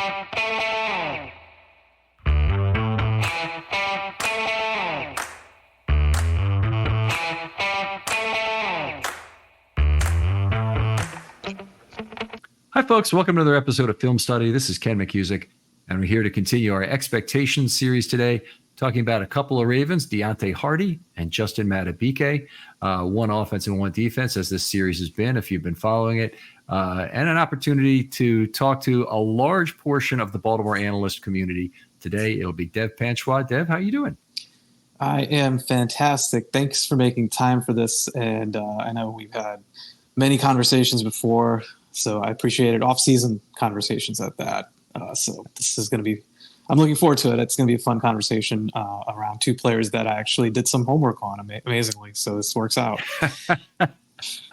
Hi, folks. Welcome to another episode of Film Study. This is Ken McCusick, and we're here to continue our expectations series today, talking about a couple of Ravens, Deonte Harty and Justin Madubuike, one offense and one defense, as this series has been, if you've been following it, and an opportunity to talk to a large portion of the Baltimore analyst community. Today, it'll be Dev Panchwad. Dev, how are you doing? I am fantastic. Thanks for making time for this, and I know we've had many conversations before, so I appreciate it. Off-season conversations at that. So this is going to be – I'm looking forward to it. It's going to be a fun conversation around two players that I actually did some homework on amazingly, so this works out.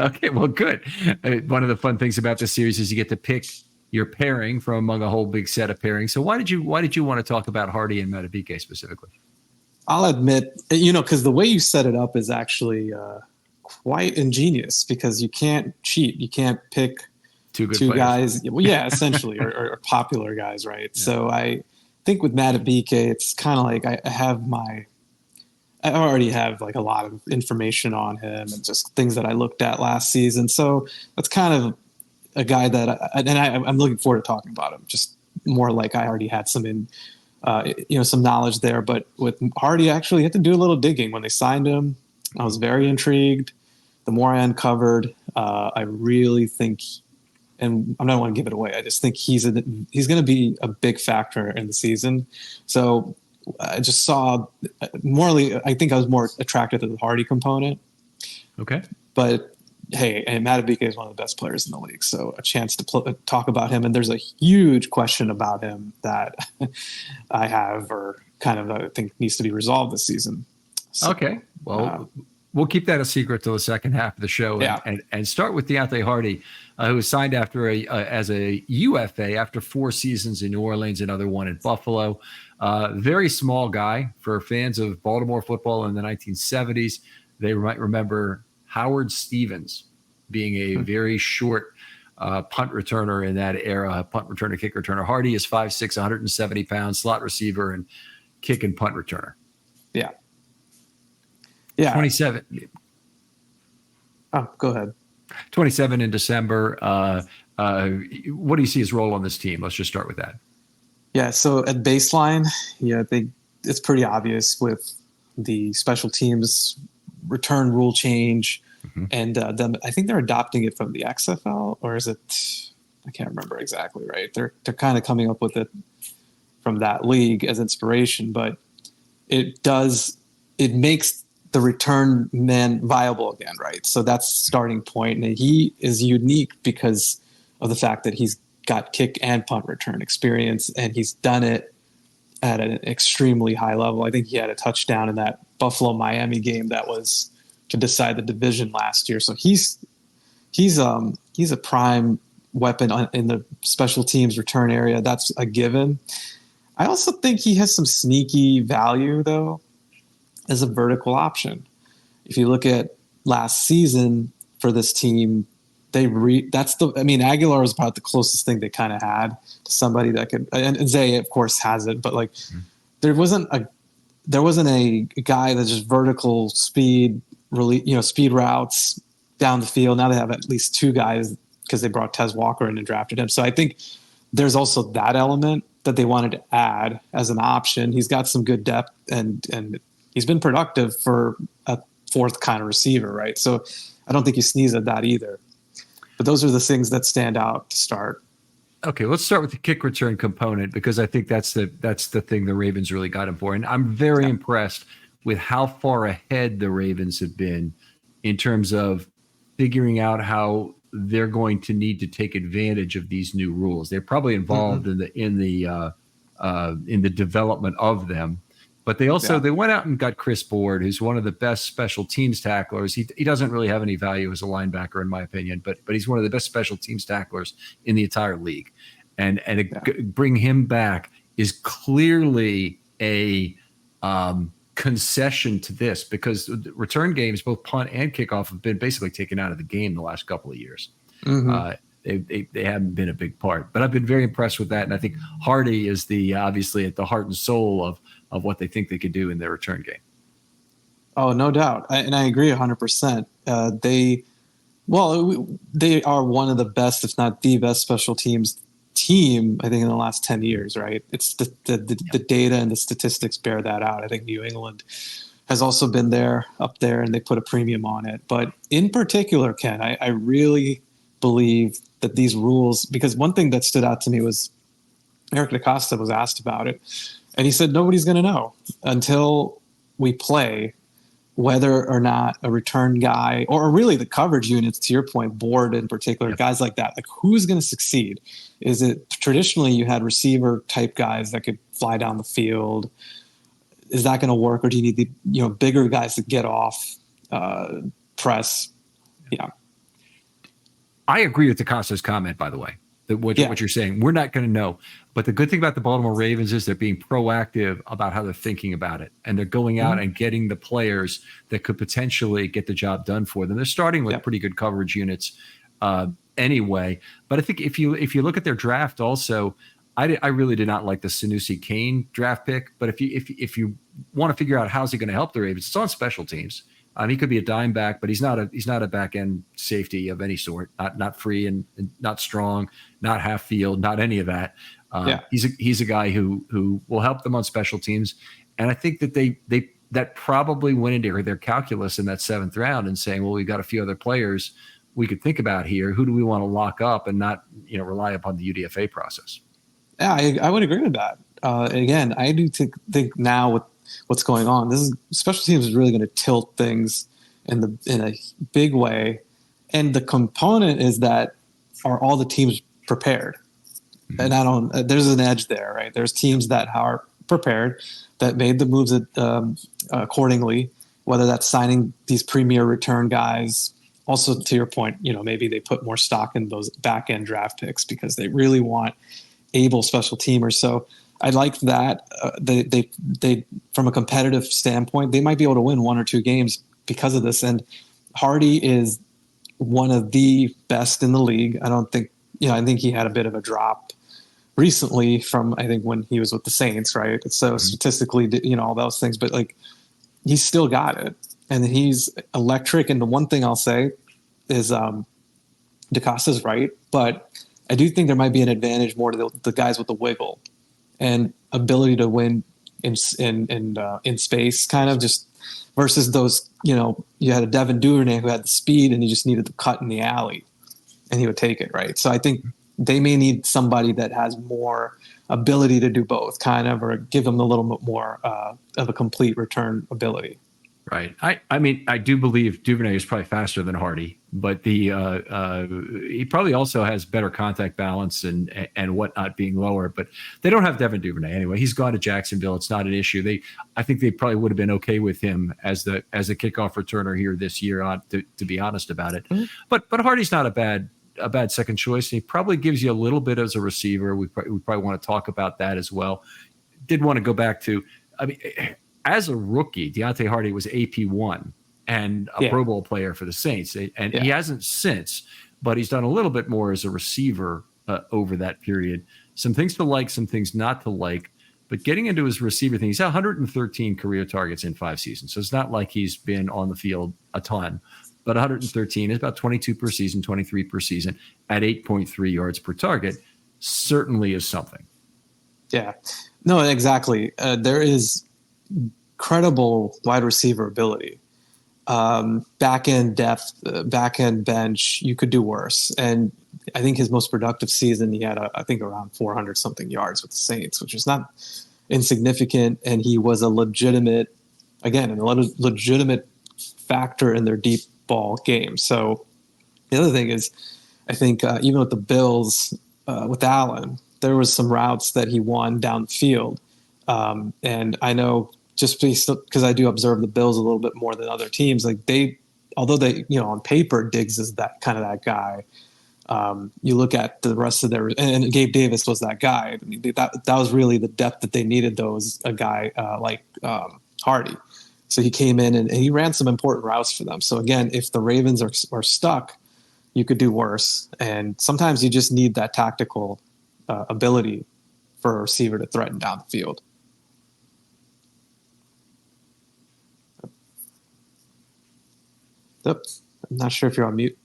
Okay, well, good. One of the fun things about this series is you get to pick your pairing from among a whole big set of pairings. So why did you want to talk about Harty and Madubuike specifically? I'll admit, because the way you set it up is actually quite ingenious, because you can't cheat. You can't pick – two guys, well, yeah, essentially, or popular guys, right? Yeah. So I think with Madubuike, it's kind of like I already have like a lot of information on him and just things that I looked at last season. So that's kind of a guy that I'm looking forward to talking about him. Just more like I already had some some knowledge there. But with Harty, I actually had to do a little digging when they signed him. I was very intrigued. The more I uncovered, I really think. And I don't want to give it away. I just think he's going to be a big factor in the season. So I just saw morally, I think I was more attracted to the Harty component. Okay. But hey, and Madubuike is one of the best players in the league. So a chance to talk about him. And there's a huge question about him that I have, or kind of I think needs to be resolved this season. So, okay. Well, we'll keep that a secret till the second half of the show, and start with Deonte Harty, who was signed as a UFA after 4 seasons in New Orleans, another one in Buffalo. Very small guy. For fans of Baltimore football in the 1970s, they might remember Howard Stevens being a very short punt returner in that era, punt returner, kick returner. Harty is 5'6", 170 pounds, slot receiver, and kick and punt returner. Yeah. Yeah. 27. Oh, go ahead. 27 in December. What do you see his role on this team? Let's just start with that. Yeah. So at baseline, I think it's pretty obvious with the special teams return rule change, and I think they're adopting it from the XFL, or is it? I can't remember exactly. Right. They're kind of coming up with it from that league as inspiration, but it makes the return man viable again, right? So that's starting point. And he is unique because of the fact that he's got kick and punt return experience, and he's done it at an extremely high level. I think he had a touchdown in that Buffalo-Miami game that was to decide the division last year. So he's a prime weapon in the special teams return area. That's a given. I also think he has some sneaky value, though, as a vertical option. If you look at last season for this team, Aguilar is about the closest thing they kind of had to somebody that could, and Zay of course has it, but like there wasn't a guy that's just vertical speed, really, speed routes down the field. Now they have at least 2 guys because they brought Tez Walker in and drafted him. So I think there's also that element that they wanted to add as an option. He's got some good depth, and he's been productive for a 4th kind of receiver, right? So I don't think you sneeze at that either. But those are the things that stand out to start. Okay, let's start with the kick return component, because I think that's the thing the Ravens really got him for. And I'm very impressed with how far ahead the Ravens have been in terms of figuring out how they're going to need to take advantage of these new rules. They're probably involved in the development of them. But they also they went out and got Chris Board, who's one of the best special teams tacklers. He doesn't really have any value as a linebacker, in my opinion, but he's one of the best special teams tacklers in the entire league. And bring him back is clearly a concession to this, because return games, both punt and kickoff, have been basically taken out of the game the last couple of years. they haven't been a big part. But I've been very impressed with that, and I think Harty is obviously at the heart and soul of what they think they could do in their return game. Oh, no doubt, and I agree 100%. They are one of the best, if not the best, special teams team, I think, in the last 10 years, right? It's the data and the statistics bear that out. I think New England has also been up there, and they put a premium on it. But in particular, Ken, I really believe that these rules, because one thing that stood out to me was Eric DaCosta was asked about it, and he said nobody's going to know until we play whether or not a return guy, or really the coverage units, to your point, board in particular, guys like that, like who's going to succeed? Is it traditionally you had receiver type guys that could fly down the field? Is that going to work, or do you need the bigger guys to get off press? Yeah, I agree with DaCosta's comment, by the way. What you're saying, we're not going to know. But the good thing about the Baltimore Ravens is they're being proactive about how they're thinking about it, and they're going out and getting the players that could potentially get the job done for them. They're starting with pretty good coverage units anyway. But I think if you look at their draft, also, I really did not like the Sanusi Kane draft pick. But if you want to figure out how's he going to help the Ravens, it's on special teams. He could be a dime back, but he's not a back end safety of any sort. Not free and not strong, not half field, not any of that. He's a guy who will help them on special teams, and I think that that probably went into their calculus in that 7th round and saying, well, we've got a few other players we could think about here. Who do we want to lock up and not rely upon the UDFA process? Yeah, I would agree with that. Again, I do think now with what's going on, special teams is really going to tilt things in a big way, and the component is that are all the teams prepared? And there's an edge there, right? There's teams that are prepared, that made the moves accordingly, whether that's signing these premier return guys. Also, to your point, maybe they put more stock in those back end draft picks because they really want able special teamers. So I like that. They from a competitive standpoint, they might be able to win 1 or 2 games because of this. And Harty is one of the best in the league. I think he had a bit of a drop recently from, I think, when he was with the Saints, right? So statistically, all those things, but like he's still got it, and he's electric. And the one thing I'll say is DaCosta's right, but I do think there might be an advantage more to the guys with the wiggle and ability to win in space, kind of, just versus those, you had a Devin Duvernay who had the speed and he just needed the cut in the alley and he would take it, right? So I think they may need somebody that has more ability to do both, kind of, or give them a little bit more of a complete return ability. Right. I mean, I do believe Duvernay is probably faster than Harty, but he probably also has better contact balance and whatnot being lower. But they don't have Devin Duvernay anyway. He's gone to Jacksonville. It's not an issue. I think they probably would have been okay with him as a kickoff returner here this year, to be honest about it. Mm-hmm. But Harty's not a bad second choice. He probably gives you a little bit as a receiver. We probably want to talk about that as well. Did want to go back to, as a rookie, Deonte Harty was AP1 and a Pro Bowl player for the Saints. And he hasn't since, but he's done a little bit more as a receiver over that period. Some things to like, some things not to like. But getting into his receiver thing, he's had 113 career targets in 5 seasons. So it's not like he's been on the field a ton. But 113 is about 22 per season, 23 per season at 8.3 yards per target certainly is something. Yeah. No, exactly. There is credible wide receiver ability. Back end depth, back end bench, you could do worse. And I think his most productive season, he had, I think, around 400 something yards with the Saints, which is not insignificant. And he was a legitimate factor in their deep ball game. So the other thing is, I think even with the Bills, with Allen, there was some routes that he won down the field. And I know, just because I do observe the Bills a little bit more than other teams, like although they, on paper, Diggs is that guy. You look at the rest of their, and Gabe Davis was that guy. I mean, that was really the depth that they needed. A guy like Harty. So he came in and he ran some important routes for them. So again, if the Ravens are stuck, you could do worse. And sometimes you just need that tactical ability for a receiver to threaten down the field. Yep. I'm not sure if you're on mute.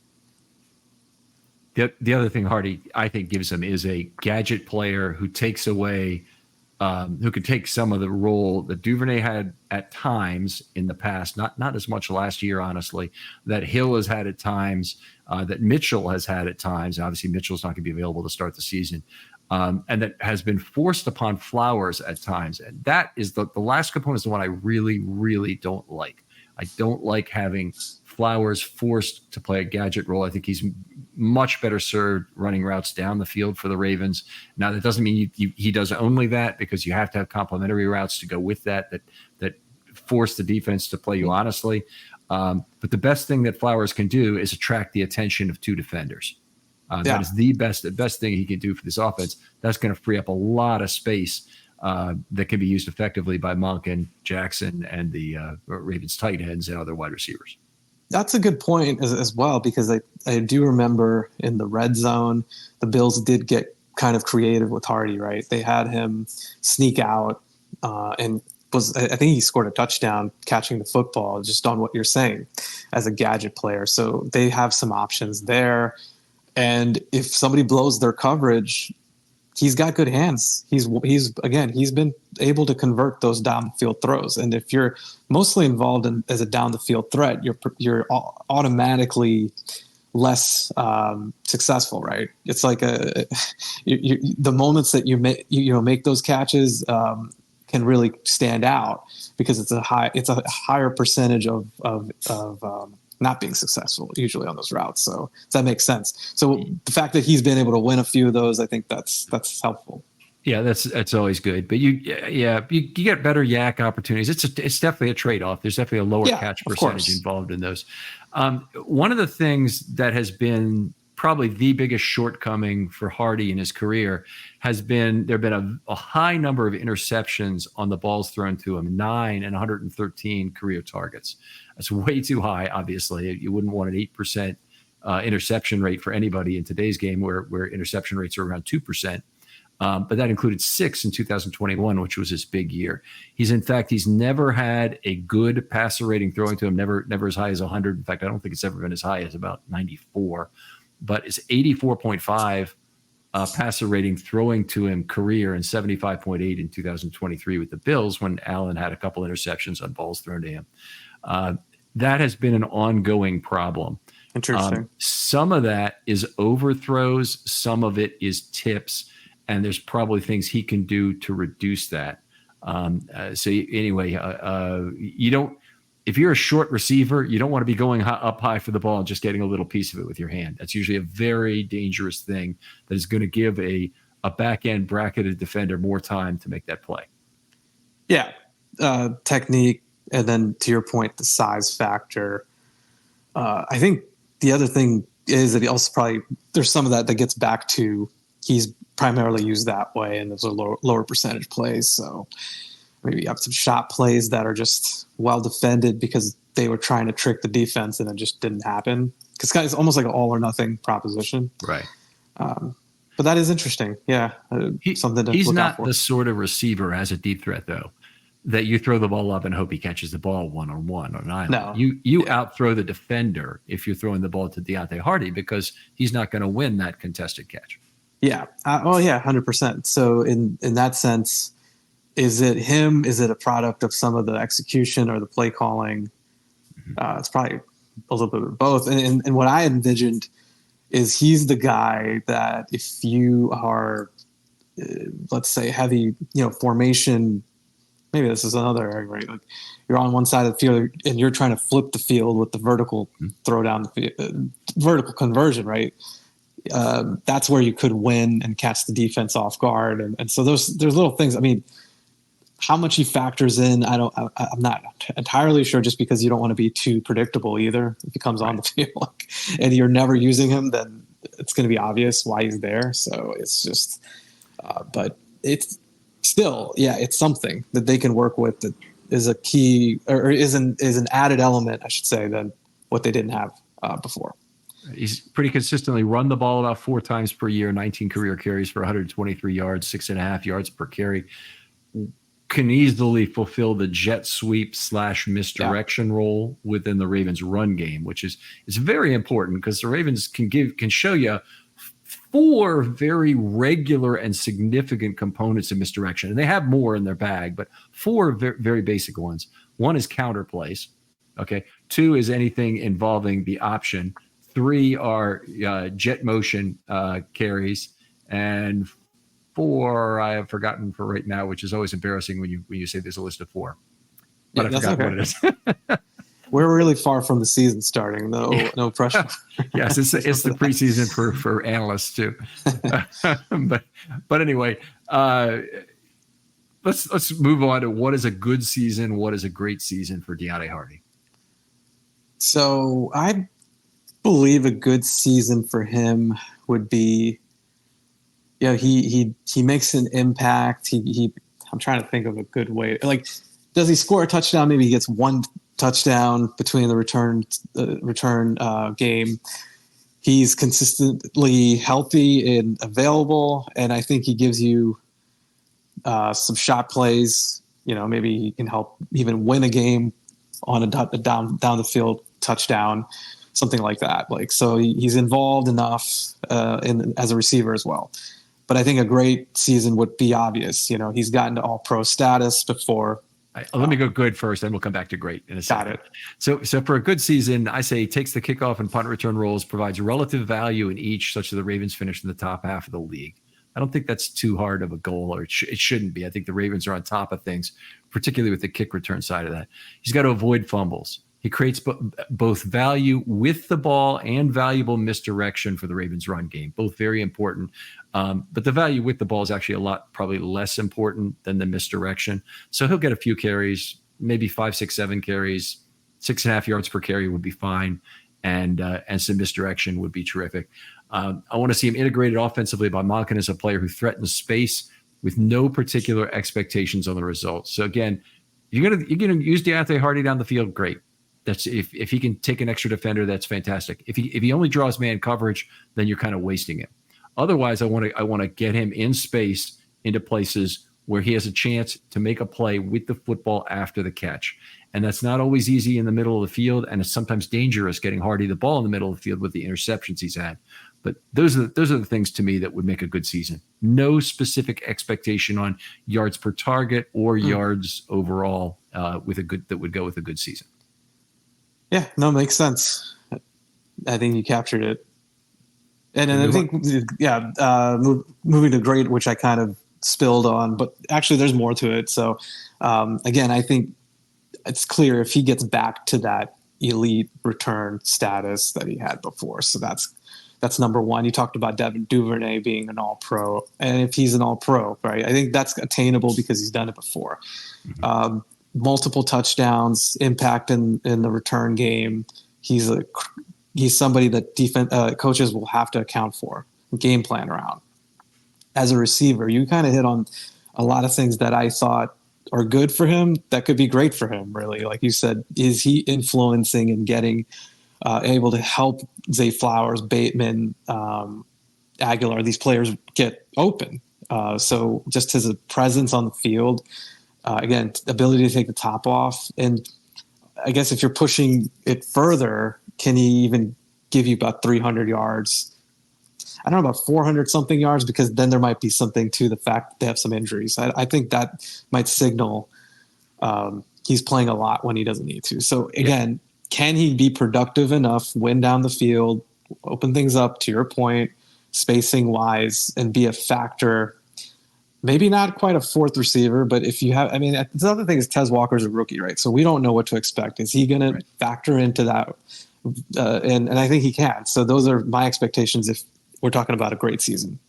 The other thing Harty, I think, gives him is a gadget player who takes away, who could take some of the role that Duvernay had at times in the past, not as much last year, honestly, that Hill has had at times, that Mitchell has had at times. Obviously, Mitchell's not going to be available to start the season, and that has been forced upon Flowers at times. And that is the last component is the one I really, really don't like. I don't like having Flowers forced to play a gadget role. I think he's much better served running routes down the field for the Ravens. Now, that doesn't mean he does only that, because you have to have complementary routes to go with that force the defense to play you honestly. But the best thing that Flowers can do is attract the attention of two defenders. That is the best thing he can do for this offense. That's going to free up a lot of space that can be used effectively by Monk and Jackson and the Ravens tight ends and other wide receivers. That's a good point as well, because I do remember in the red zone, the Bills did get kind of creative with Harty, right? They had him sneak out and I think he scored a touchdown catching the football, just on what you're saying, as a gadget player. So they have some options there. And if somebody blows their coverage, he's got good hands. He's been able to convert those down the field throws. And if you're mostly involved as a down the field threat, you're automatically less successful, right? It's like the moments that you make those catches can really stand out, because it's a higher percentage of not being successful usually on those routes. So does that make sense? So the fact that he's been able to win a few of those, I think that's helpful. Yeah, that's always good. But you get better yak opportunities. It's definitely a trade-off. There's definitely a lower catch percentage involved in those. One of the things that has been probably the biggest shortcoming for Harty in his career has been there have been a high number of interceptions on the balls thrown to him, 9 and 113 career targets. That's way too high, obviously. You wouldn't want an 8% interception rate for anybody in today's game, where interception rates are around 2%. But that included 6 in 2021, which was his big year. He's never had a good passer rating throwing to him, never as high as 100. In fact, I don't think it's ever been as high as about 94. But it's 84.5 passer rating throwing to him career, and 75.8 in 2023 with the Bills, when Allen had a couple interceptions on balls thrown to him. That has been an ongoing problem. Interesting. Some of that is overthrows, some of it is tips, and there's probably things he can do to reduce that. You don't. If you're a short receiver, you don't want to be going up high for the ball and just getting a little piece of it with your hand. That's usually a very dangerous thing that is going to give a back-end bracketed defender more time to make that play. Yeah, technique, and then to your point, the size factor. I think the other thing is that he also there's some of that gets back to he's primarily used that way, and those are lower percentage plays. So maybe you have some shot plays that are just well defended because they were trying to trick the defense and it just didn't happen. Because it's almost like an all or nothing proposition. Right. But that is interesting. Yeah. Something to he's look not out for. The sort of receiver as a deep threat, though, that you throw the ball up and hope he catches the ball one-on-one or nine. No. You outthrow the defender if you're throwing the ball to Deonte Harty, because he's not going to win that contested catch. Yeah. 100%. So in that sense, is it him? Is it a product of some of the execution or the play calling? It's probably a little bit of both. And what I envisioned is he's the guy that if you are, let's say, heavy, formation, maybe this is another area, right? Like you're on one side of the field and you're trying to flip the field with the vertical throw down the field, vertical conversion, right? That's where you could win and catch the defense off guard. And so there's little things. I mean, how much he factors in, I'm not entirely sure, just because you don't want to be too predictable either. If he comes on the field and you're never using him, then it's going to be obvious why he's there. So it's just, but it's still, it's something that they can work with that is a key, or is an added element, I should say, than what they didn't have before. He's pretty consistently run the ball about 4 times per year, 19 career carries for 123 yards, 6.5 yards per carry. Can easily fulfill the jet sweep / misdirection role within the Ravens run game, which is very important because the Ravens can show you 4 very regular and significant components of misdirection. And they have more in their bag, but 4 very, very basic ones. 1 is counter plays. Okay. 2 is anything involving the option. 3 are jet motion carries, and 4 I have forgotten for right now, which is always embarrassing when you say there's a list of 4. But I forgot what it is. We're really far from the season starting, though. No pressure. Yes, it's the preseason for analysts too. but anyway, let's move on to what is a good season, what is a great season for Deonte Harty. So I believe a good season for him would be, he makes an impact. I'm trying to think of a good way. Like, does he score a touchdown? Maybe he gets 1 touchdown between the return game. He's consistently healthy and available, and I think he gives you some shot plays. Maybe he can help even win a game on a down the field touchdown, something like that. Like, so he's involved enough as a receiver as well. But I think a great season would be obvious. He's gotten to all-pro status before. Let me go good first, then we'll come back to great in a second. Got it. So for a good season, I say he takes the kickoff and punt return roles, provides relative value in each, such that the Ravens finish in the top half of the league. I don't think that's too hard of a goal, or it shouldn't be. I think the Ravens are on top of things, particularly with the kick return side of that. He's got to avoid fumbles. He creates both value with the ball and valuable misdirection for the Ravens run game, both very important. But the value with the ball is actually probably less important than the misdirection. So he'll get a few carries, maybe 5, 6, 7 carries, 6.5 yards per carry would be fine. And some misdirection would be terrific. I want to see him integrated offensively by Monken as a player who threatens space with no particular expectations on the results. So again, you're gonna use Deonte Harty down the field, great. That's if he can take an extra defender, that's fantastic. If he only draws man coverage, then you're kind of wasting it. Otherwise, I want to get him in space into places where he has a chance to make a play with the football after the catch. And that's not always easy in the middle of the field, and it's sometimes dangerous getting Harty the ball in the middle of the field with the interceptions he's had. But those are the things to me that would make a good season. No specific expectation on yards per target or yards overall that would go with a good season. Yeah, no, makes sense. I think you captured it. And I think, moving to great, which I kind of spilled on, but actually there's more to it. So, again, I think it's clear if he gets back to that elite return status that he had before. So that's number one. You talked about Devin Duvernay being an all-pro. And if he's an all-pro, right, I think that's attainable because he's done it before. Mm-hmm. Multiple touchdowns, impact in the return game. He's somebody that coaches will have to account for, game plan around. As a receiver, you kind of hit on a lot of things that I thought are good for him that could be great for him, really. Like you said, is he influencing and getting able to help Zay Flowers, Bateman, Aguilar, these players get open? So just his presence on the field, again, ability to take the top off. And I guess if you're pushing it further, can he even give you about 300 yards? I don't know, about 400 something yards, because then there might be something to the fact that they have some injuries. I think that might signal he's playing a lot when he doesn't need to. So again, can he be productive enough, win down the field, open things up to your point, spacing wise, and be a factor? Maybe not quite a fourth receiver, but if you have, the other thing is Tez Walker's a rookie, right? So we don't know what to expect. Is he going to factor into that? And I think he can. So those are my expectations if we're talking about a great season.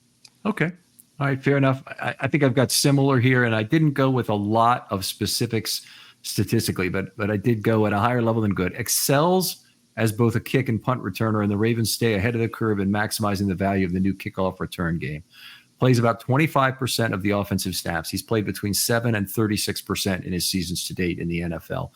Okay. All right. Fair enough. I think I've got similar here, and I didn't go with a lot of specifics statistically, but I did go at a higher level than good. Excels as both a kick and punt returner, and the Ravens stay ahead of the curve in maximizing the value of the new kickoff return game. Plays about 25% of the offensive snaps. He's played between 7 and 36% in his seasons to date in the NFL.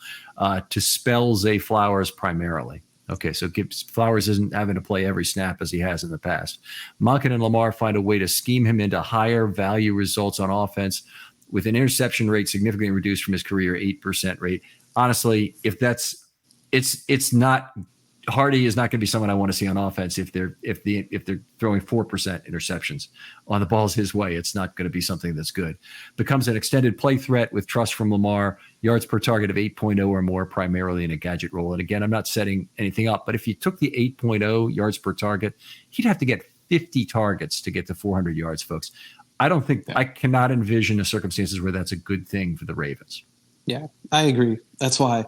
To spell Zay Flowers primarily. Okay, so Flowers isn't having to play every snap as he has in the past. Monken and Lamar find a way to scheme him into higher value results on offense with an interception rate significantly reduced from his career 8% rate. Honestly, if that's it's not Harty is not going to be someone I want to see on offense if they're throwing 4% interceptions on the balls his way. It's not going to be something that's good. Becomes an extended play threat with trust from Lamar, yards per target of 8.0 or more, primarily in a gadget role. And again, I'm not setting anything up, but if you took the 8.0 yards per target, he'd have to get 50 targets to get to 400 yards, folks. I cannot envision a circumstances where that's a good thing for the Ravens. Yeah, I agree. That's why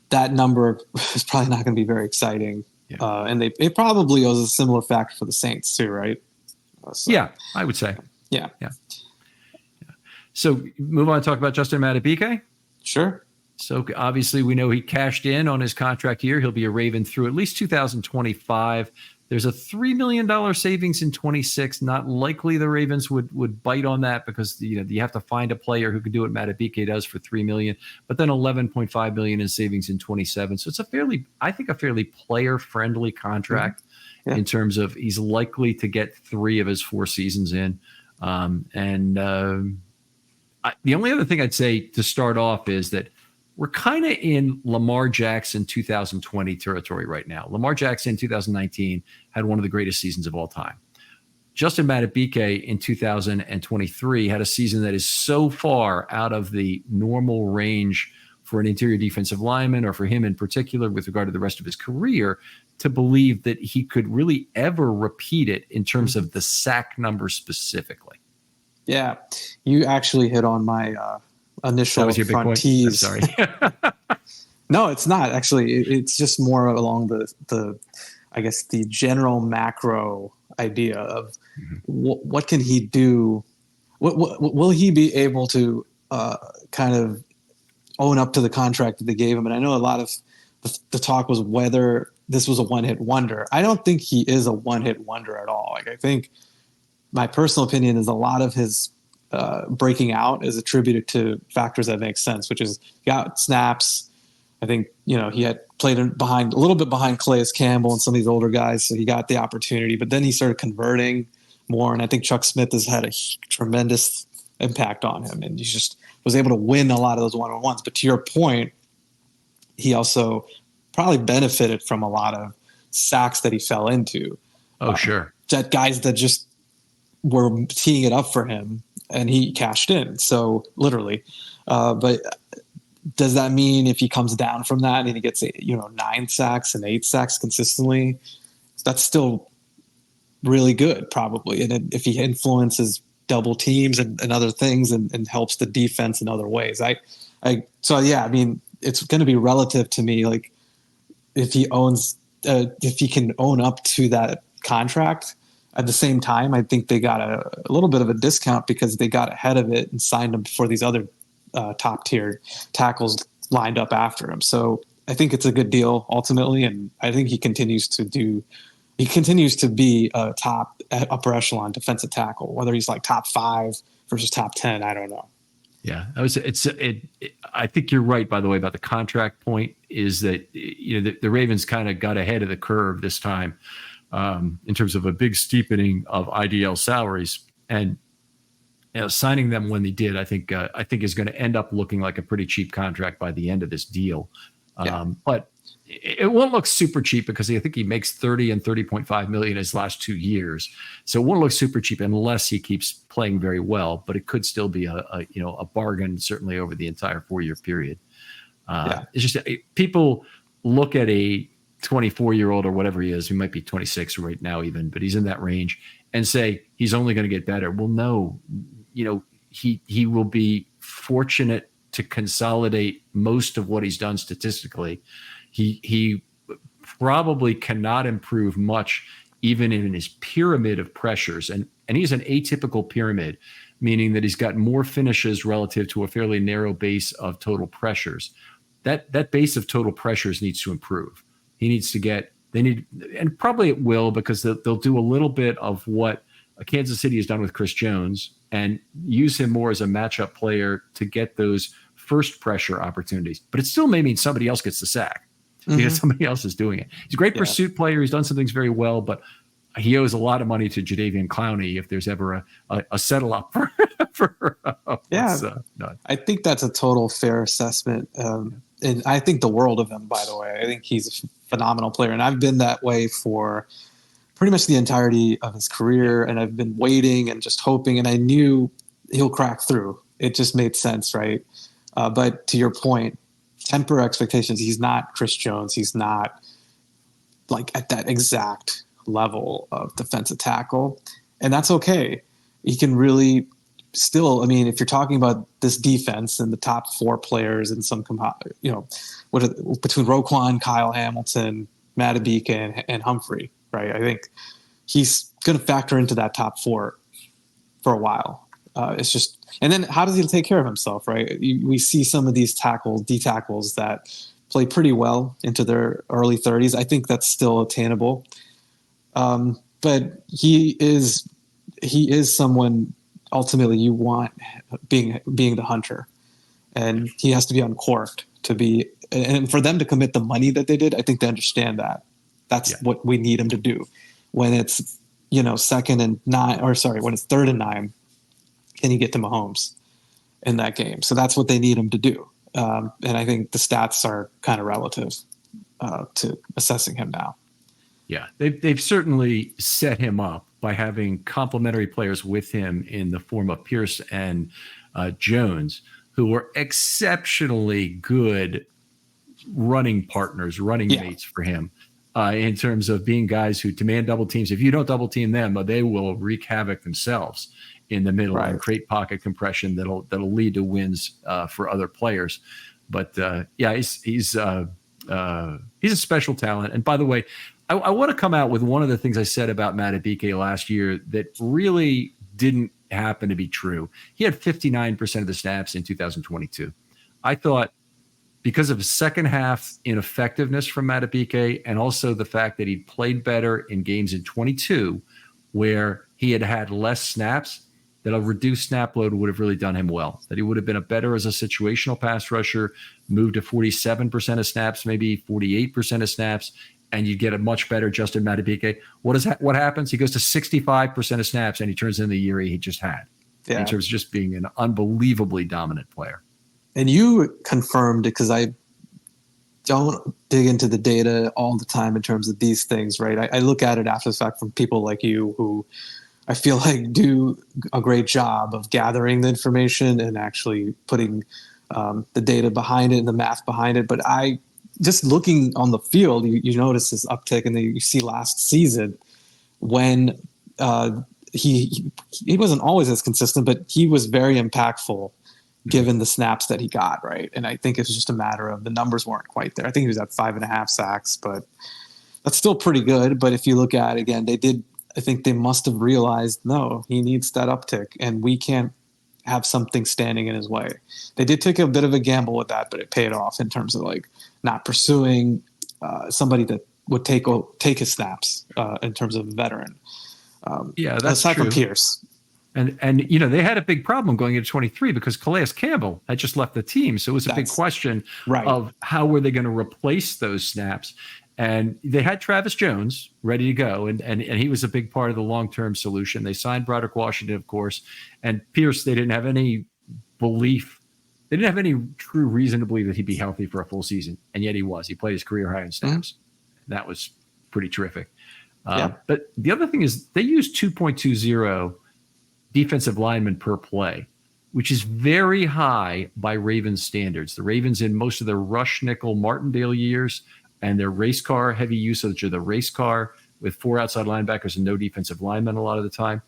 that number is probably not going to be very exciting. Yeah. And it probably was a similar factor for the Saints too, right? Yeah, I would say. Yeah. So move on to talk about Justin Madubuike. Sure. So obviously we know he cashed in on his contract year. He'll be a Raven through at least 2025. There's a $3 million savings in 26. Not likely the Ravens would bite on that because you have to find a player who can do what Madubuike does for $3 million, but then $11.5 million in savings in 27. So it's a fairly player-friendly contract in terms of he's likely to get 3 of his 4 seasons in. The only other thing I'd say to start off is that we're kind of in Lamar Jackson 2020 territory right now. Lamar Jackson 2019 had one of the greatest seasons of all time. Justin Madubuike in 2023 had a season that is so far out of the normal range for an interior defensive lineman, or for him in particular with regard to the rest of his career, to believe that he could really ever repeat it in terms of the sack number specifically. Yeah, you actually hit on my initial front tease. I'm sorry. No, it's not actually. It's just more along the I guess the general macro idea of what can he do? What will he be able to kind of own up to the contract that they gave him? And I know a lot of the talk was whether this was a one-hit wonder. I don't think he is a one-hit wonder at all. Like, I think my personal opinion is a lot of his breaking out is attributed to factors that make sense, which is he got snaps. I think, he had played a little bit behind Calais Campbell and some of these older guys, so he got the opportunity, but then he started converting more. And I think Chuck Smith has had a tremendous impact on him, and he just was able to win a lot of those one-on-ones. But to your point, he also probably benefited from a lot of sacks that he fell into. Oh, sure. That guys that just were teeing it up for him, and he cashed in. So literally, but does that mean if he comes down from that and he gets 9 sacks and 8 sacks consistently, that's still really good probably. And if he influences double teams and other things and helps the defense in other ways, it's going to be relative to me. Like if he can own up to that contract. At the same time, I think they got a little bit of a discount because they got ahead of it and signed him before these other top tier tackles lined up after him. So I think it's a good deal ultimately, and I think he continues to be a top upper echelon defensive tackle. Whether he's like top 5 versus top 10, I don't know. Yeah, I think you're right. By the way, about the contract point is that the Ravens kind of got ahead of the curve this time. In terms of a big steepening of IDL salaries, and signing them when they did, I think is going to end up looking like a pretty cheap contract by the end of this deal. But it won't look super cheap because I think he makes 30 and 30.5 million his last 2 years. So it won't look super cheap unless he keeps playing very well. But it could still be a bargain, certainly over the entire 4-year period. It's just people look at a 24-year-old or whatever he is, who might be 26 right now even, but he's in that range, and say he's only going to get better. Well, no, he will be fortunate to consolidate most of what he's done statistically. He probably cannot improve much even in his pyramid of pressures. And he's an atypical pyramid, meaning that he's got more finishes relative to a fairly narrow base of total pressures. That base of total pressures needs to improve. And probably it will, because they'll do a little bit of what Kansas City has done with Chris Jones and use him more as a matchup player to get those first pressure opportunities. But it still may mean somebody else gets the sack. because somebody else is doing it. He's a great Yeah. pursuit player. He's done some things very well, but he owes a lot of money to Jadeveon Clowney if there's ever a settle up for Yeah. I think that's a total fair assessment. And I think the world of him, by the way. I think he's a phenomenal player. And I've been that way for pretty much the entirety of his career. And I've been waiting and just hoping. And I knew he'll crack through. It just made sense, right? But to your point, temper expectations. He's not Chris Jones. He's not like at that exact level of defensive tackle. And that's okay. He can really still, I mean, if you're talking about this defense and the top 4 players and some, between Roquan, Kyle Hamilton, Madubuike, and Humphrey, right? I think he's going to factor into that top 4 for a while. It's just, and then how does he take care of himself, right? We see some of these D tackles that play pretty well into their early 30s. I think that's still attainable. But he is someone ultimately you want being the hunter, and he has to be uncorked to be, and for them to commit the money that they did, I think they understand that that's what we need him to do. When it's, second and 9, or sorry, when it's 3rd and 9, can you get to Mahomes in that game? So that's what they need him to do. And I think the stats are kind of relative to assessing him now. Yeah, they've certainly set him up by having complementary players with him in the form of Pierce and Jones, who were exceptionally good running partners, running mates for him, in terms of being guys who demand double teams. If you don't double team them, they will wreak havoc themselves in the middle and create pocket compression that'll lead to wins for other players. But he's a special talent. And by the way, I want to come out with one of the things I said about Madubuike last year that really didn't happen to be true. He had 59% of the snaps in 2022. I thought because of his second half ineffectiveness from Madubuike, and also the fact that he played better in games in 22 where he had less snaps, that a reduced snap load would have really done him well, that he would have been a better as a situational pass rusher, moved to 47% of snaps, maybe 48% of snaps, and you get a much better Justin Madubuike. What happens? He goes to 65% of snaps, and he turns in the year he just had in terms of just being an unbelievably dominant player. And you confirmed it, because I don't dig into the data all the time in terms of these things, right? I look at it after the fact from people like you who I feel like do a great job of gathering the information and actually putting the data behind it and the math behind it. But just looking on the field, you notice this uptick, and then you see last season when he wasn't always as consistent, but he was very impactful given the snaps that he got, right? And I think it's just a matter of the numbers weren't quite there. I think he was at 5.5 sacks, but that's still pretty good. But if you look at it again, I think they must have realized, no, he needs that uptick, and we can't have something standing in his way. They did take a bit of a gamble with that, but it paid off in terms of like not pursuing somebody that would take his snaps in terms of a veteran. That's aside true. From Pierce. And they had a big problem going into 23 because Calais Campbell had just left the team. So it was a big question of how were they going to replace those snaps. And they had Travis Jones ready to go, and he was a big part of the long-term solution. They signed Broderick Washington, of course, and Pierce. They didn't have any belief. They didn't have any true reason to believe that he'd be healthy for a full season, and yet he was. He played his career high in snaps. Mm-hmm. That was pretty terrific. But the other thing is they used 2.20 defensive linemen per play, which is very high by Ravens standards. The Ravens, in most of their rush nickel Martindale years and their race car heavy usage of the race car with 4 outside linebackers and no defensive linemen a lot of the time,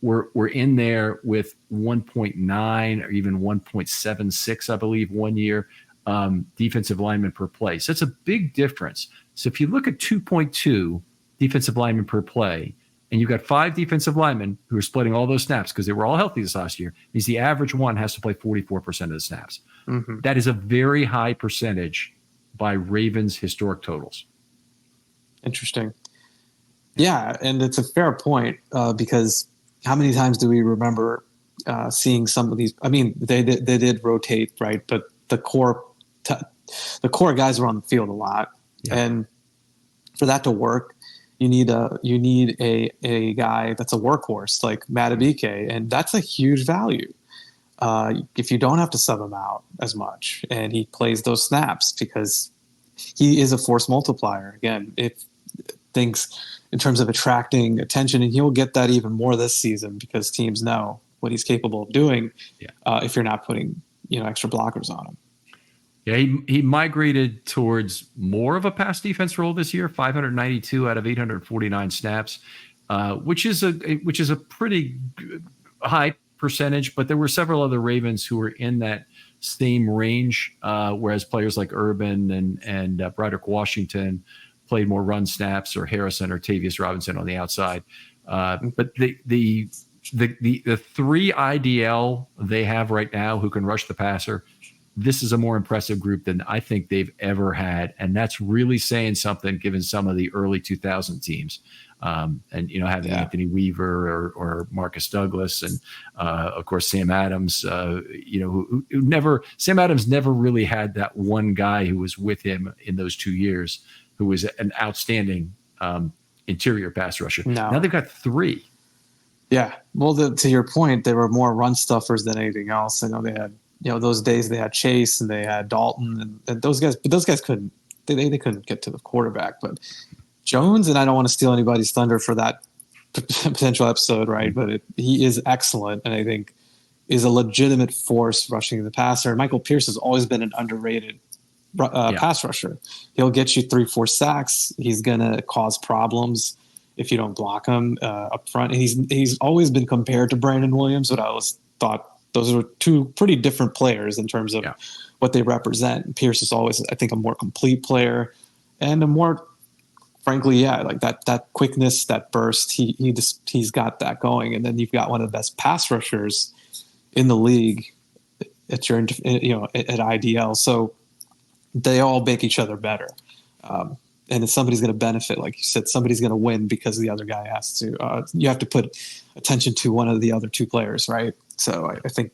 we're in there with 1.9 or even 1.76, I believe, one year defensive linemen per play. So it's a big difference. So if you look at 2.2 defensive linemen per play, and you've got 5 defensive linemen who are splitting all those snaps because they were all healthy this last year, means the average one has to play 44% of the snaps. Mm-hmm. That is a very high percentage by Ravens historic totals. Interesting. Yeah, and it's a fair point because how many times do we remember seeing some of these? I mean, they did rotate, right? But the core guys were on the field a lot. Yeah. And for that to work, you need a guy that's a workhorse like Madubuike, and that's a huge value. If you don't have to sub him out as much, and he plays those snaps because he is a force multiplier. Again, if things in terms of attracting attention, and he'll get that even more this season because teams know what he's capable of doing. Yeah. If you're not putting extra blockers on him. Yeah, he migrated towards more of a pass defense role this year, 592 out of 849 snaps, which is a pretty high percentage. But there were several other Ravens who were in that same range, whereas players like Urban and Broderick Washington played more run snaps, or Harrison or Tavius Robinson on the outside. But the three IDL they have right now who can rush the passer, this is a more impressive group than I think they've ever had. And that's really saying something given some of the early 2000 teams. And, having Anthony Weaver or Marcus Douglas and, of course, Sam Adams, Sam Adams never really had that one guy who was with him in those 2 years who was an outstanding interior pass rusher. No. Now they've got three. Yeah. Well, to your point, they were more run stuffers than anything else. I know they had, those days they had Chase and they had Dalton and those guys, but those guys couldn't get to the quarterback. But Jones, and I don't want to steal anybody's thunder for that potential episode, right? But he is excellent, and I think is a legitimate force rushing the passer. Michael Pierce has always been an underrated pass rusher. He'll get you 3-4 sacks. He's gonna cause problems if you don't block him up front. And he's always been compared to Brandon Williams, but I always thought those are two pretty different players in terms of what they represent. Pierce is always, I think, a more complete player and a more, frankly, like that quickness, that burst. He's got that going, and then you've got one of the best pass rushers in the league at your at IDL. So they all make each other better. And if somebody's going to benefit, like you said, somebody's going to win because the other guy has to. You have to put attention to one of the other two players, right? So I think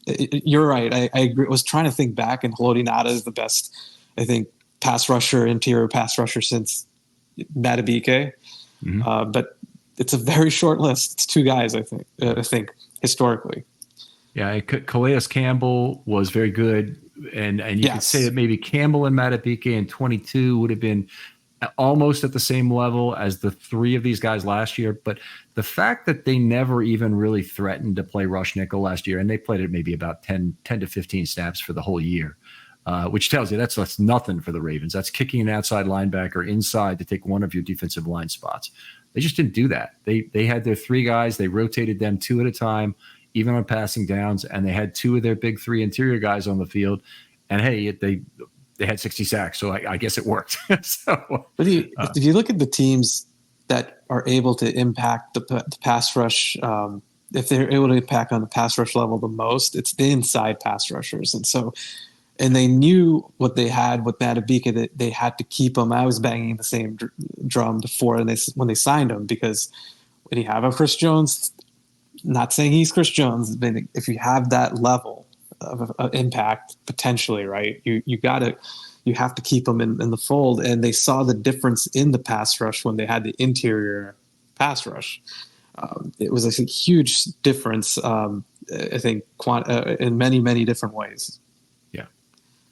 you're right. I agree. I was trying to think back, and Haloti Ngata is the best, I think, interior pass rusher since Madubuike. Mm-hmm. But it's a very short list. It's two guys, I think historically. Yeah, Calais Campbell was very good. And you could say that maybe Campbell and Madubuike in 22 would have been almost at the same level as the three of these guys last year. But the fact that they never even really threatened to play rush nickel last year, and they played it maybe about 10 to 15 snaps for the whole year, which tells you that's nothing for the Ravens. That's kicking an outside linebacker inside to take one of your defensive line spots. They just didn't do that. They had their three guys. They rotated them two at a time, even on passing downs, and they had two of their big three interior guys on the field. And hey, they had 60 sacks, so I guess it worked. So, but if you look at the teams that are able to impact the pass rush, if they're able to impact on the pass rush level the most, it's the inside pass rushers. And they knew what they had with Madubuike, that they had to keep him. I was banging the same drum before, and when they signed him, because when you have a Chris Jones, not saying he's Chris Jones, but if you have that level of impact potentially, right, you have to keep them in the fold. And they saw the difference in the pass rush when they had the interior pass rush. It was a huge difference, I think, in many, many different ways.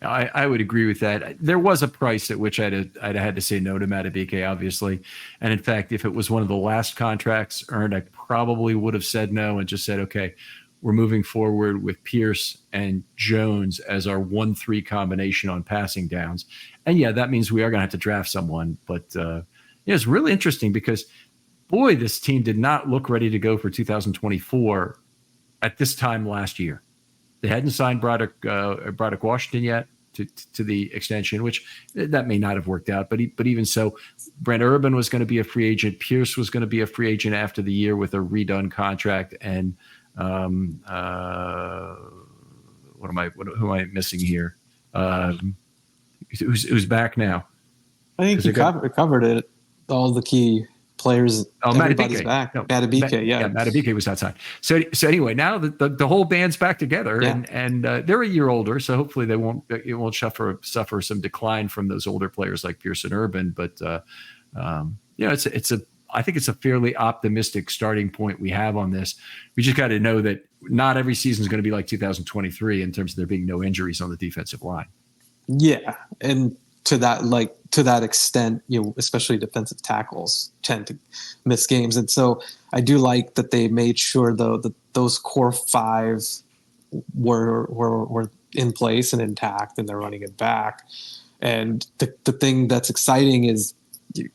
Yeah, I would agree with that. There was a price at which I'd had to say no to Madubuike, obviously. And in fact, if it was one of the last contracts earned, I probably would have said no and just said, okay, we're moving forward with Pierce and Jones as our 1-3 combination on passing downs. And yeah, that means we are going to have to draft someone. But it's really interesting because, boy, this team did not look ready to go for 2024 at this time last year. They hadn't signed Broderick Washington yet to the extension, which that may not have worked out. But even so, Brent Urban was going to be a free agent. Pierce was going to be a free agent after the year with a redone contract. And who am I missing here? Who's back now? I think you covered it. All the key players. Oh, Everybody's Madubuike. back. No, Madubuike, yeah. Madubuike was outside. So anyway, now the whole band's back together, and they're a year older, so hopefully it won't suffer some decline from those older players like Pearson Urban. But I think it's a fairly optimistic starting point we have on this. We just got to know that not every season is going to be like 2023 in terms of there being no injuries on the defensive line. Yeah, and to that extent, especially defensive tackles tend to miss games, and so I do like that they made sure though that those core five were in place and intact, and they're running it back. And the thing that's exciting is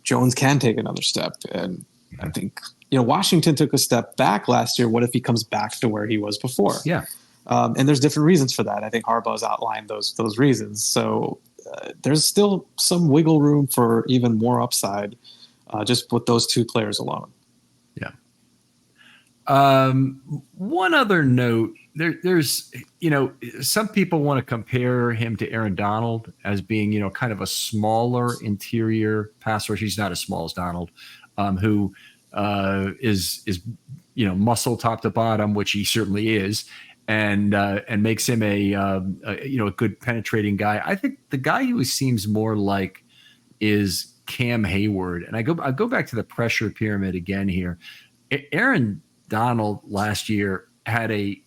Jones can take another step, and I think Washington took a step back last year. What if he comes back to where he was before? Yeah, and there's different reasons for that. I think Harbaugh's outlined those reasons. So there's still some wiggle room for even more upside, just with those two players alone. Yeah. One other note: there's some people want to compare him to Aaron Donald as being kind of a smaller interior pass rusher. He's not as small as Donald, who is muscle top to bottom, which he certainly is, and makes him a good penetrating guy. I think the guy who he seems more like is Cam Hayward, and I go back to the pressure pyramid again here. Aaron Donald last year had a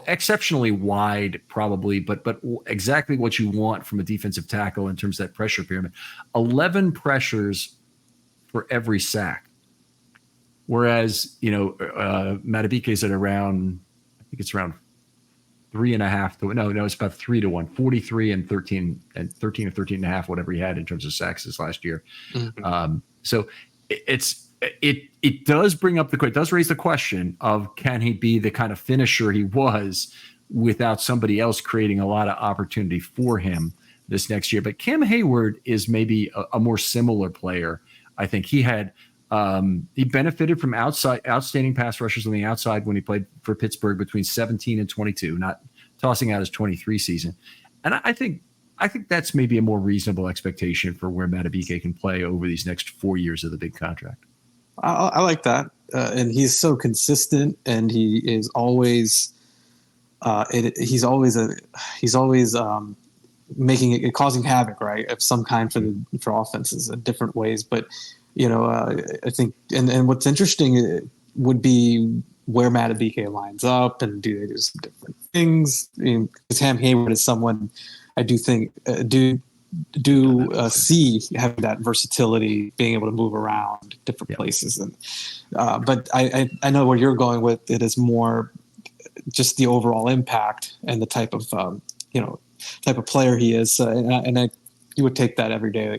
exceptionally wide, probably, but exactly what you want from a defensive tackle in terms of that pressure pyramid. 11 pressures for every sack, whereas Madubuike is at around, I think it's around 3.5 to no, it's about 3 to 1, 43 and 13 or 13.5, whatever he had in terms of sacks this last year. Mm-hmm. So it does bring up it does raise the question of, can he be the kind of finisher he was without somebody else creating a lot of opportunity for him this next year? But Cam Hayward is maybe a more similar player. I think he had he benefited from outstanding pass rushers on the outside when he played for Pittsburgh between 17 and 22, not tossing out his 23 season. And I think that's maybe a more reasonable expectation for where Madubuike can play over these next 4 years of the big contract. I like that, and he's so consistent, and he is always he's always making it, causing havoc, right, of some kind for offenses in different ways. But I think, and what's interesting would be where Madubuike lines up, and do they do some different things? I mean, Cam Hayward is someone I do think see having that versatility, being able to move around different places, and but I know where you're going with it is more just the overall impact and the type of player he is, and you would take that every day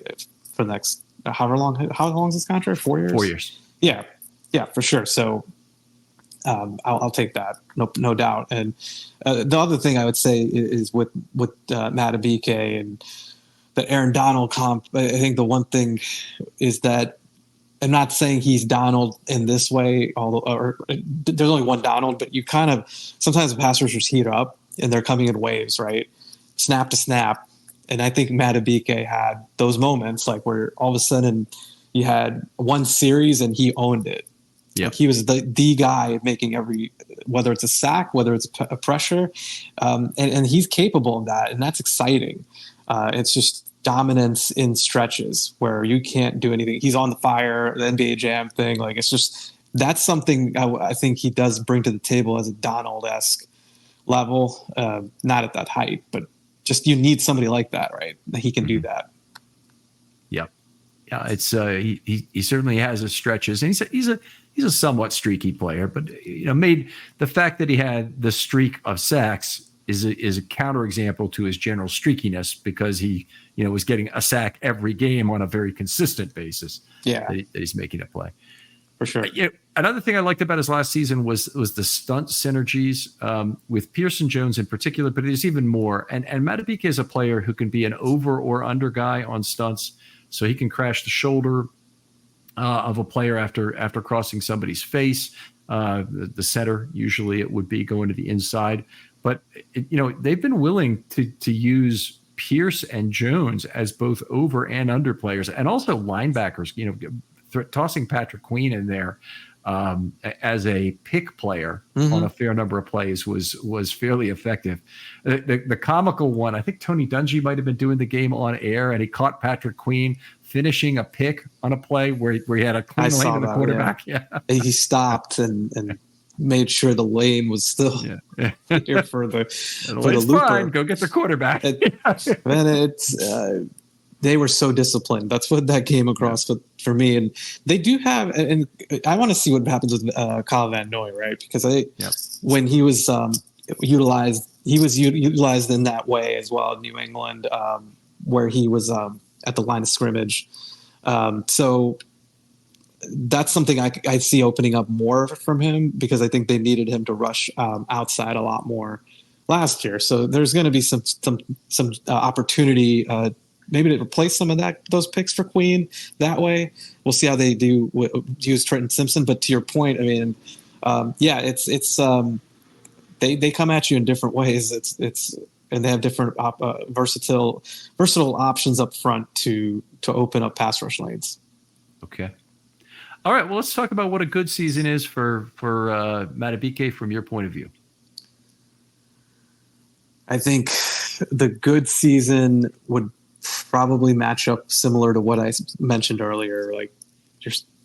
for the next how long is this contract? 4 years? 4 years. Yeah, for sure. So I'll take that, no doubt. And the other thing I would say is with Madubuike and the Aaron Donald comp, I think the one thing is that I'm not saying he's Donald in this way, or there's only one Donald, but you kind of sometimes the pass rushers heat up and they're coming in waves, right? Snap to snap. And I think Madubuike had those moments, like where all of a sudden you had one series and he owned it. Yeah, like he was the guy making whether it's a sack, whether it's a pressure, and he's capable of that, and that's exciting. It's just dominance in stretches where you can't do anything. He's on the fire, the NBA Jam thing. Like, it's just, that's something I think he does bring to the table as a Donald-esque level. Not at that height, but just you need somebody like that, right? He can do that. Yeah. Yeah. It's he certainly has his stretches, and he's a somewhat streaky player, but made the fact that he had the streak of sacks is a counterexample to his general streakiness, because he was getting a sack every game on a very consistent basis. Yeah, that he's making a play for sure. Another thing I liked about his last season was the stunt synergies with Pearson Jones in particular, but there's even more. And Madubuike is a player who can be an over or under guy on stunts, so he can crash the shoulder of a player after crossing somebody's face. The center, usually it would be going to the inside. But, they've been willing to use Pierce and Jones as both over and under players, and also linebackers, tossing Patrick Queen in there as a pick player on a fair number of plays was fairly effective. The comical one, I think Tony Dungy might have been doing the game on air, and he caught Patrick Queen finishing a pick on a play where he had a clean lane to the quarterback. Yeah. He stopped and made sure the lane was still here for the looper. Fine. Go get the quarterback. They were so disciplined. That's what that came across for me. And they do have, and I want to see what happens with Kyle Van Noy, right? Because when he was utilized in that way as well in New England, where he was at the line of scrimmage. So that's something I see opening up more from him, because I think they needed him to rush outside a lot more last year. So there's going to be some opportunity maybe to replace some of those picks for Queen that way. We'll see how they do use Trenton Simpson. But to your point, I mean, they come at you in different ways. And they have different versatile options up front to open up pass rush lanes. Okay. All right. Well, let's talk about what a good season is for Madubuike from your point of view. I think the good season would probably match up similar to what I mentioned earlier. Like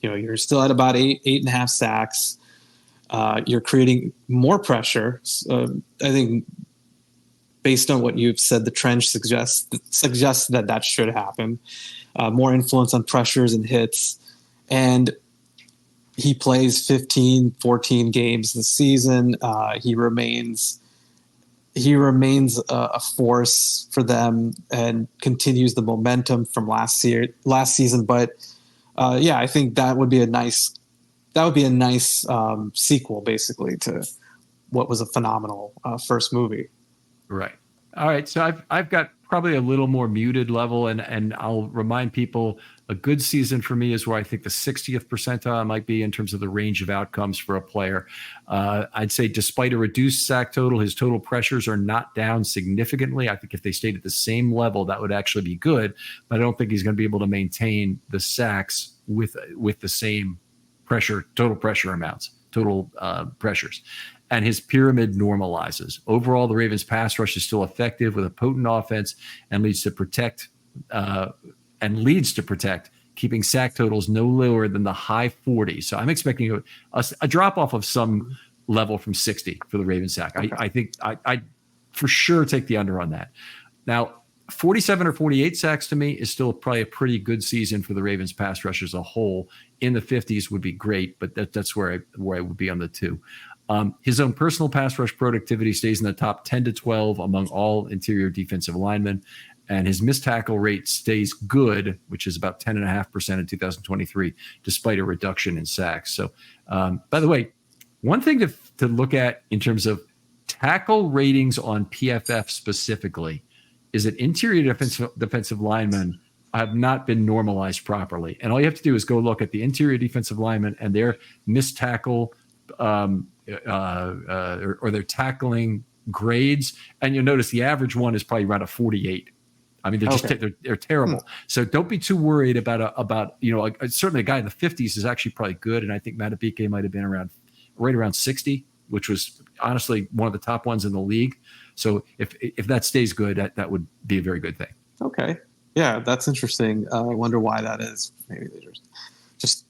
you're still at about 8.5 sacks. You're creating more pressure. I think based on what you've said, the trend suggests that should happen. More influence on pressures and hits. And he plays 14 games this season. He remains a force for them and continues the momentum from last season. But I think that would be a nice sequel, basically, to what was a phenomenal first movie. Right. All right. So I've got probably a little more muted level, and I'll remind people a good season for me is where I think the 60th percentile might be in terms of the range of outcomes for a player. I'd say despite a reduced sack total, his total pressures are not down significantly. I think if they stayed at the same level, that would actually be good, but I don't think he's going to be able to maintain the sacks with the same total pressure amounts, total pressures. And his pyramid normalizes. Overall, the Ravens' pass rush is still effective with a potent offense and leads to protect, keeping sack totals no lower than the high 40s. So I'm expecting a drop off of some level from 60 for the Ravens sack. Okay. I think I for sure take the under on that. Now, 47 or 48 sacks to me is still probably a pretty good season for the Ravens pass rush as a whole. In the 50s would be great, but that's where I would be on the two. His own personal pass rush productivity stays in the top 10 to 12 among all interior defensive linemen, and his missed tackle rate stays good, which is about 10.5% in 2023, despite a reduction in sacks. So, by the way, one thing to look at in terms of tackle ratings on PFF specifically is that interior defensive linemen have not been normalized properly. And all you have to do is go look at the interior defensive linemen and their missed tackle or their tackling grades, and you'll notice the average one is probably around a 48. I mean, they're terrible. So don't be too worried about certainly a guy in the 50s is actually probably good, and I think Madubuike might have been right around 60, which was honestly one of the top ones in the league. So if that stays good, that would be a very good thing. Okay, yeah, that's interesting. I wonder why that is. Maybe they just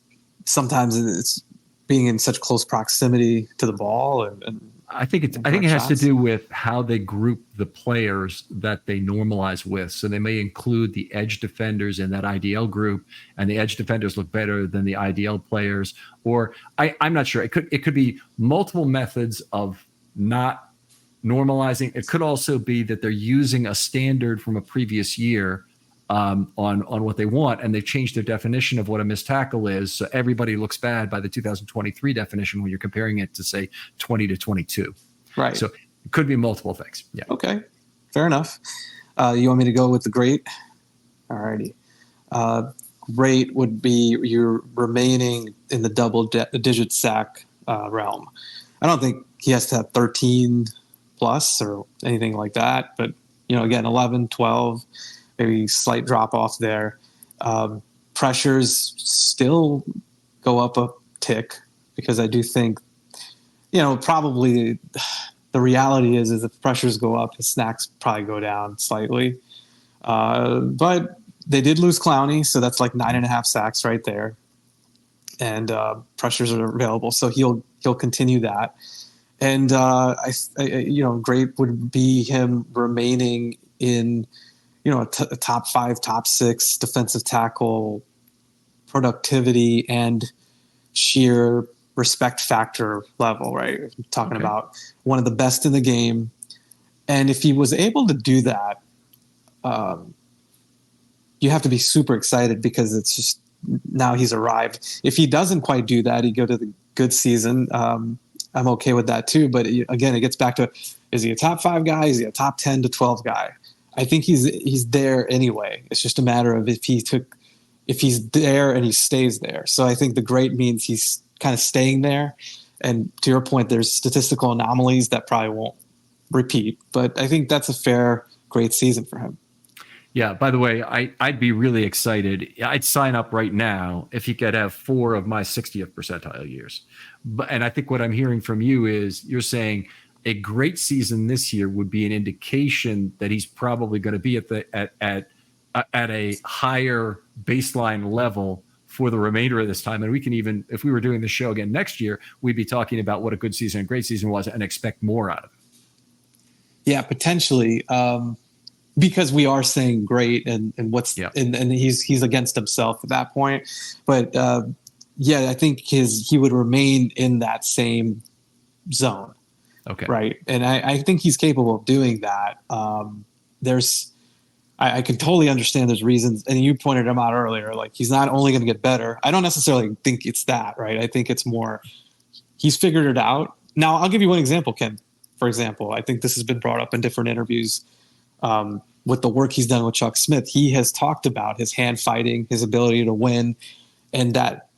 sometimes it's being in such close proximity to the ball, and I think it has to do with how they group the players that they normalize with. So they may include the edge defenders in that IDL group, and the edge defenders look better than the IDL players. Or I'm not sure. It could be multiple methods of not normalizing. It could also be that they're using a standard from a previous year on what they want, and they've changed their definition of what a missed tackle is. So everybody looks bad by the 2023 definition when you're comparing it to, say, 20 to 22. Right. So it could be multiple things. Yeah. Okay. Fair enough. You want me to go with the great? All righty. Great would be you're remaining in the double-digit sack realm. I don't think he has to have 13 plus or anything like that, but again, 11, 12. Maybe slight drop off there. pressures still go up a tick, because I do think, probably the reality is if pressures go up, his snacks probably go down slightly. But they did lose Clowney, so that's like 9.5 sacks right there. And pressures are available, so he'll continue that. And great would be him remaining in, a top 5, top 6 defensive tackle productivity and sheer respect factor level, right? We're talking about one of the best in the game. And if he was able to do that, you have to be super excited, because it's just, now he's arrived. If he doesn't quite do that, he'd go to the good season. I'm okay with that too. But again, it gets back to, is he a top 5 guy? Is he a top 10 to 12 guy? I think he's there anyway. It's just a matter of if he's there and he stays there. So I think the great means he's kind of staying there. And to your point, there's statistical anomalies that probably won't repeat. But I think that's a fair, great season for him. Yeah, by the way, I'd be really excited. I'd sign up right now if he could have 4 of my 60th percentile years. And I think what I'm hearing from you is you're saying a great season this year would be an indication that he's probably going to be at a higher baseline level for the remainder of this time. And we can even, if we were doing the show again next year, we'd be talking about what a good season and great season was and expect more out of it. Yeah, potentially. Because we are saying great and and he's against himself at that point. But I think he would remain in that same zone. Okay. Right. And I think he's capable of doing that. I can totally understand there's reasons, and you pointed him out earlier, like he's not only going to get better. I don't necessarily think it's that, right? I think it's more, he's figured it out. Now, I'll give you one example, Ken. For example, I think this has been brought up in different interviews. With the work he's done with Chuck Smith, he has talked about his hand fighting, his ability to win, and that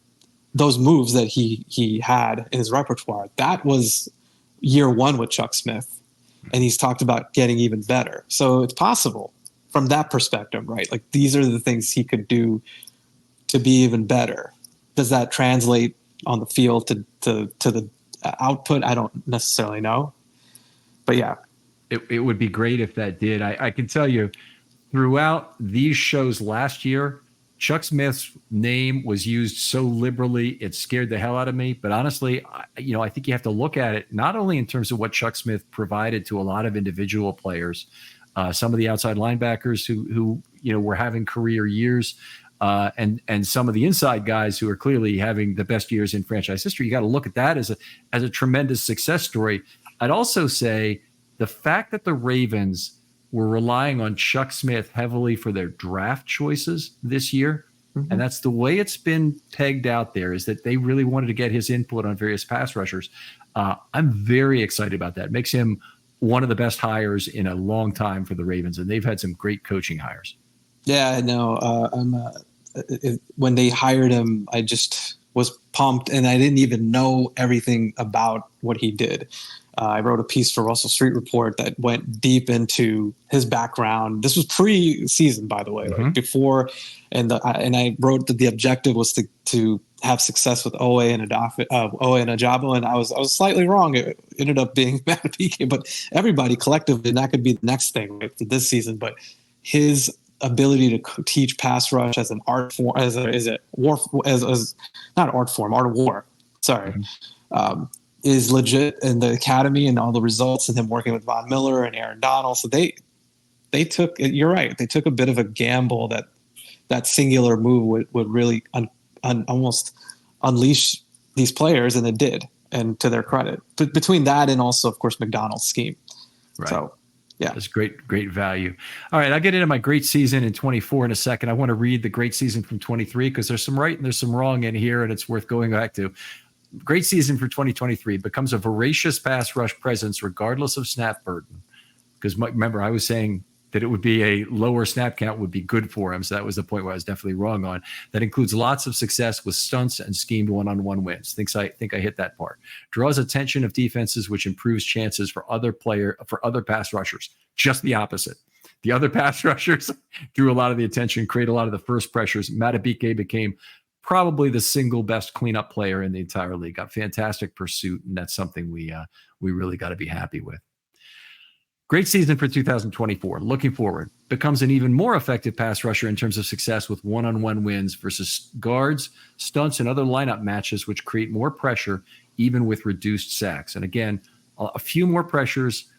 those moves that he had in his repertoire, that was year 1 with Chuck Smith. And he's talked about getting even better. So it's possible from that perspective, right? Like these are the things he could do to be even better. Does that translate on the field to the output? I don't necessarily know, but yeah. It would be great if that did. I can tell you, throughout these shows last year, Chuck Smith's name was used so liberally, it scared the hell out of me. But honestly, I think you have to look at it not only in terms of what Chuck Smith provided to a lot of individual players, some of the outside linebackers who were having career years, and some of the inside guys who are clearly having the best years in franchise history. You got to look at that as a tremendous success story. I'd also say, the fact that the Ravens were relying on Chuck Smith heavily for their draft choices this year, and that's the way it's been pegged out there, is that they really wanted to get his input on various pass rushers. I'm very excited about that. It makes him one of the best hires in a long time for the Ravens, and they've had some great coaching hires. Yeah, I know. When they hired him, I just was pumped, and I didn't even know everything about what he did. I wrote a piece for Russell Street Report that went deep into his background. This was pre-season, by the way, like before, and I wrote that the objective was to have success with Owe and Ajabo, and I was slightly wrong. It ended up being Madubuike, but everybody collectively, and that could be the next thing, right, for this season. But his ability to teach pass rush as an art form, art of war. Sorry. Is legit in the academy, and all the results, and him working with Von Miller and Aaron Donald. So they took, you're right, they took a bit of a gamble that singular move would really almost unleash these players, and it did, and to their credit. But between that and also, of course, McDonald's scheme. Right. So, yeah. That's great value. All right, I'll get into my great season in 24 in a second. I want to read the great season from 23 because there's some right and there's some wrong in here, and it's worth going back to. Great season for 2023, becomes a voracious pass rush presence regardless of snap burden. Because remember, I was saying that it would be a lower snap count would be good for him. So that was the point where I was definitely wrong on. That includes lots of success with stunts and schemed one-on-one wins. I think I hit that part. Draws attention of defenses, which improves chances for other pass rushers. Just the opposite. the other pass rushers drew a lot of the attention, created a lot of the first pressures. Madubuike became probably the single best cleanup player in the entire league. Got fantastic pursuit, and that's something we really got to be happy with. Great season for 2024. Looking forward, becomes an even more effective pass rusher in terms of success with one-on-one wins versus guards, stunts, and other lineup matches, which create more pressure even with reduced sacks. And again, a few more pressures.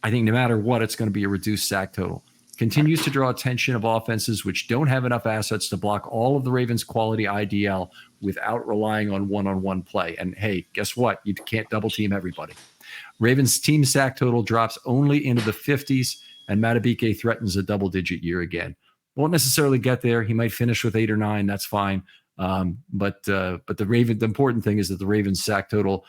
I think no matter what, it's going to be a reduced sack total. Continues to draw attention of offenses which don't have enough assets to block all of the Ravens' quality IDL without relying on one-on-one play. And hey, guess what? You can't double team everybody. Ravens' team sack total drops only into the 50s, and Madubuike threatens a double-digit year again. Won't necessarily get there. He might finish with 8 or 9. That's fine. But the important thing is that the Ravens' sack total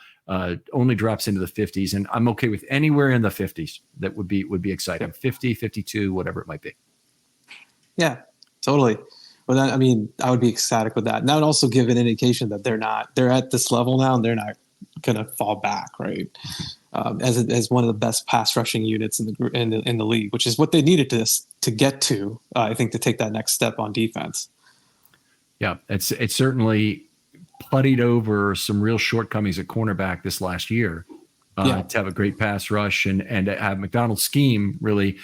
only drops into the 50s, and I'm okay with anywhere in the 50s. That would be exciting. Yep. 50, 52, whatever it might be. Yeah, totally. Well, I would be ecstatic with that. And that would also give an indication that they're at this level now, and they're not going to fall back, right? As one of the best pass rushing units in the league, which is what they needed to get to, I think, to take that next step on defense. Yeah, it's certainly puttied over some real shortcomings at cornerback this last year to have a great pass rush and to have McDonald's scheme really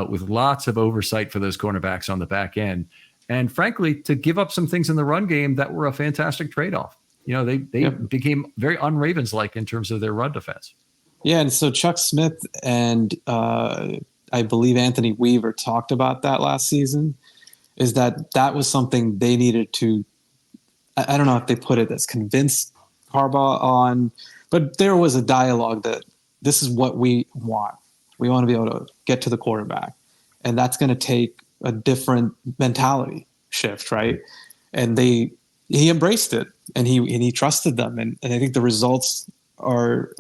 with lots of oversight for those cornerbacks on the back end. And frankly, to give up some things in the run game that were a fantastic trade-off. They became very un-Ravens-like in terms of their run defense. Yeah, and so Chuck Smith and I believe Anthony Weaver talked about that last season, is that was something they needed to – I don't know if they put it as convinced Harbaugh on, but there was a dialogue that this is what we want. We want to be able to get to the quarterback, and that's going to take a different mentality shift, right? And he embraced it, and he trusted them, and I think the results are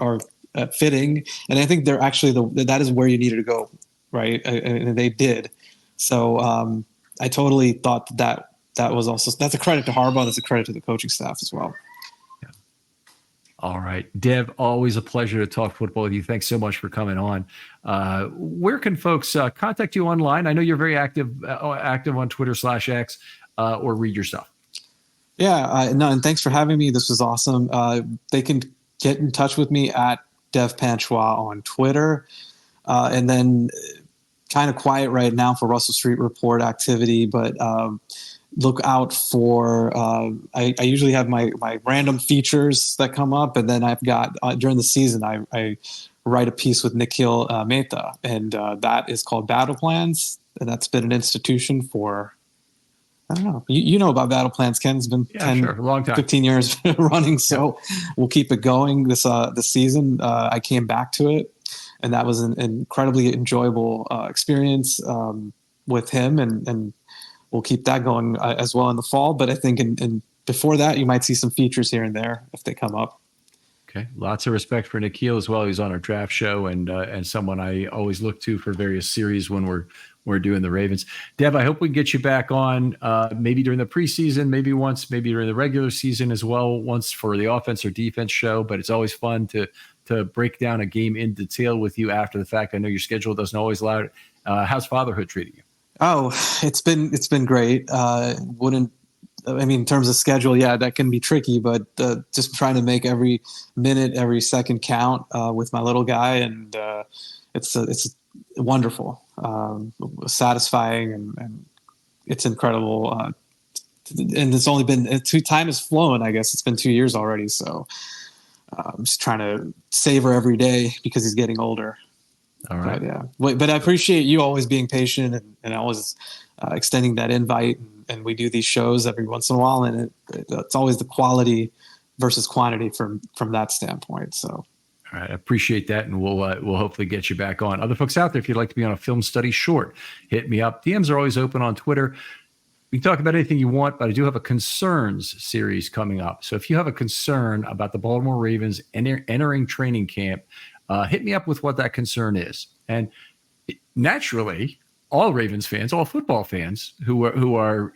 fitting, and I think they're actually that is where you needed to go, right? And they did. So I totally thought that was also, that's a credit to Harbaugh. That's a credit to the coaching staff as well. Yeah. All right, Dev, always a pleasure to talk football with you. Thanks so much for coming on. Where can folks contact you online? I know you're very active on Twitter/X or read your stuff. Yeah, and thanks for having me. This was awesome. They can get in touch with me at Dev Panchwa on Twitter. And then kind of quiet right now for Russell Street Report activity, but look out for, I usually have my random features that come up, and then I've got, during the season, I write a piece with Nikhil Mehta, and that is called Battle Plans, and that's been an institution for, I don't know. You know about Battle Plans, Ken. It's been 10, a long time. 15 years running, so we'll keep it going this season. I came back to it, and that was an incredibly enjoyable experience with him, and we'll keep that going as well in the fall. But I think in before that, you might see some features here and there if they come up. Okay, lots of respect for Nikhil as well. He's on our draft show and someone I always look to for various series when we're doing the Ravens. Dev, I hope we can get you back on maybe during the preseason, maybe during the regular season as well, once for the offense or defense show. But it's always fun to break down a game in detail with you after the fact. I know your schedule doesn't always allow it. How's fatherhood treating you? Oh, it's been great. In terms of schedule, yeah, that can be tricky, but just trying to make every minute, every second count with my little guy, and it's wonderful, satisfying, and it's incredible. And it's only been time has flown. I guess it's been 2 years already, so I'm just trying to savor every day because he's getting older. All right. But I appreciate you always being patient and always extending that invite. And we do these shows every once in a while, and it's always the quality versus quantity from that standpoint. So, all right, I appreciate that, and we'll hopefully get you back on. Other folks out there, if you'd like to be on a film study short, hit me up. DMs are always open on Twitter. We can talk about anything you want, but I do have a concerns series coming up. So if you have a concern about the Baltimore Ravens entering training camp, hit me up with what that concern is. And naturally, all Ravens fans, all football fans who are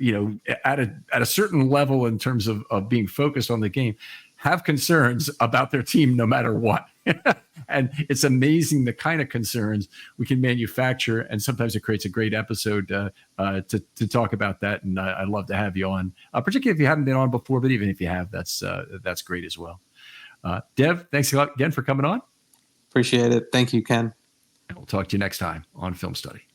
at a certain level in terms of being focused on the game, have concerns about their team no matter what. And it's amazing the kind of concerns we can manufacture. And sometimes it creates a great episode to talk about that. And I'd love to have you on, particularly if you haven't been on before, but even if you have, that's great as well. Dev, thanks a lot again for coming on. Appreciate it. Thank you, Ken. And we'll talk to you next time on Film Study.